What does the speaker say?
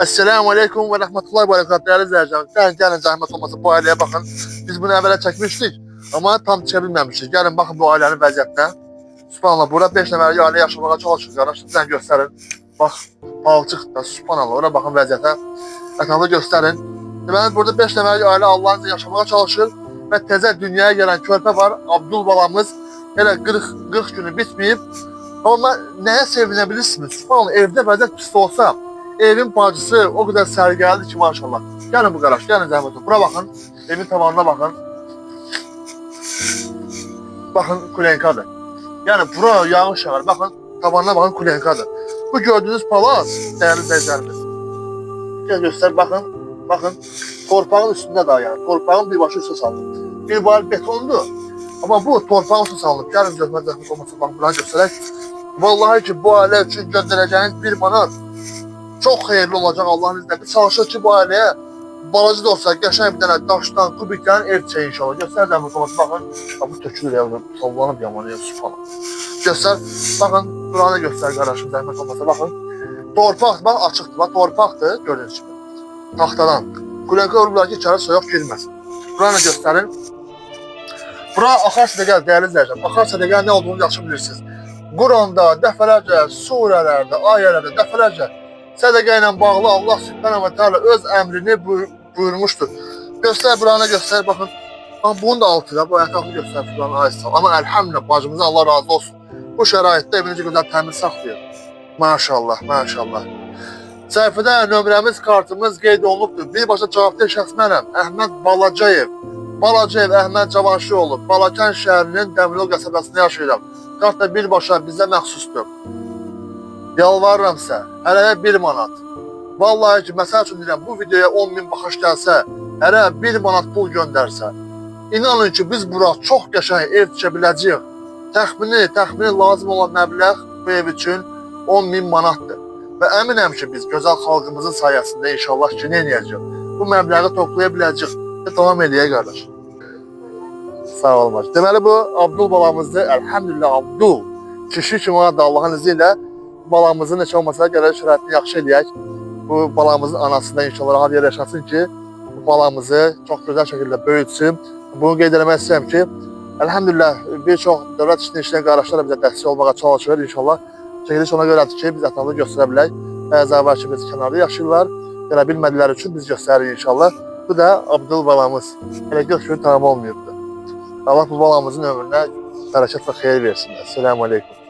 Esselamu Aleyküm ve Rahmetullahi ve Berekatuhu. Değerli izleyiciler, gelin zahmet olmasa bu aileye bakın. Biz bunu evvela çekmiştik ama tam çevirmemiştik. Gelin bakın bu ailenin vəziyyətinə. Subhanallah, burada 5 nəfərlik ailə yaşamağa çalışır. Qardaşlar, sizə göstərin. Bax, palçıq da, subhanallah, oraya bakın vəziyyətə. Ətrafı göstərin. Deməli, burada 5 nəfərlik ailə Allah'ın izniyle yaşamağa çalışır və təzə dünyaya gelen körpə var. Abdul balamız hele 40 günü bitmeyip. Ama neye sevinebilirsiniz? Subhanallah, evde vəziyyət pis olsa, evin bacısı o kadar sərgəlidir ki maşallah. Gelin bu qardaş, gelin zəhmət olun. Bura bakın, evin tavanına bakın. Bakın kulenkadır. Yani bura yağış yağar. Bakın tavanına bakın kulenkadır. Bu gördüğünüz palaz değerli izleyicilerimiz. Gel göster bakın. Bakın torpağın üstünde daha yani. Torpağın bir başı üstü salınıb. Bir var betondu. Ama bu torpağın üstü salınıb. Gelin gözmə zəhmət olmasa bakın buna gösterək. Vallahi ki bu aile için göndereceğiniz bir manat çok hayırlı olacak Allah'ın izniyle. Bir çalışır ki bu aileye balacı da olsa qəşəng bir tane daşdan, kubikten ev çeyin inşallah. Göster zəhmət olmasa bakın. Bu tökülür ya, sallanıb yaman ya, subhanallah. Göster, bakın buranı göster qardaşım zəhmət olmasa bakın. Torpaq, bak açıqdır, bak torpaqdır gördüğünüz gibi. Taxtadan. Kulenka vururlar ki içeri soyuq girməsin. Buranı gösterin. Bura Akarsu'da gəl değerli izleyiciler. Akarsu'da gəl ne olduğunu yaxşı bilirsiniz. Quranda, dəfələrcə, surələrdə, ayələrdə, dəfələrcə sədəqə ilə bağlı Allah Subhanahu ve Teala öz əmrini buyurmuştur. Göster buranı göster bakın. Ama bunun da altında bu ətrafı göster buranı ayısı. Ama elhamdülillah bacımıza Allah razı olsun. Bu şəraitdə evinizi gözəl təmiz saxlayır. Maşallah, maşallah. Səhifədə nömrəmiz, kartımız qeyd olunubdur. Birbaşa cavabdeh şəxs mənəm. Əhməd Balacayev. Balacayev Əhməd Cavanşioğlu. Balakən şəhərinin Dəmiryol qəsəbəsində yaşayıram. Kart da birbaşa bizə məxsusdur. Yalvarıram sizə, hələyə 1 manat. Vallahi ki, məsəl üçün deyirəm, bu videoya 10.000 baxış gəlsə, hələyə 1 manat pul göndərsə, inanın ki, biz bura çox qəşəng ev tikə biləcəyik. Təxmini lazım olan məbləğ bu ev üçün 10.000 manatdır. Və əminəm ki, biz gözəl xalqımızın sayəsində inşallah ki, nə edəcəyik? Bu məbləği toplaya biləcəyik və davam edəyək qardaş. Sağ olmak. Deməli bu Abdul balamızdır. Elhamdülillah Abdul. Kişi kimi da Allah'ın izniyle balamızın heç olmasa gələk şəraitini yaxşı eləyək. Bu balamızın anasından inşallah rahat yer yaşasın ki, bu balamızı çok güzel şekilde böyütsün. Bunu qeyd eləmək istəyirəm ki, elhamdülillah bir çox dövlət işləyən qardaşlar bizə dəstək olmağa çalışır inşallah. Çəkiliş ona görədir ki, biz ətraflı göstərə bilək. Bəzi var ki, biz kənarda yaşayırlar. Gələ bilmədilər üçün biz göstəririk inşallah. Bu da Abdul balamız. Elə gör ki, tamam olmayıbdır. Allah bu balamızın ömrünə bərəkət və xeyir versin. Esselamu Aleyküm.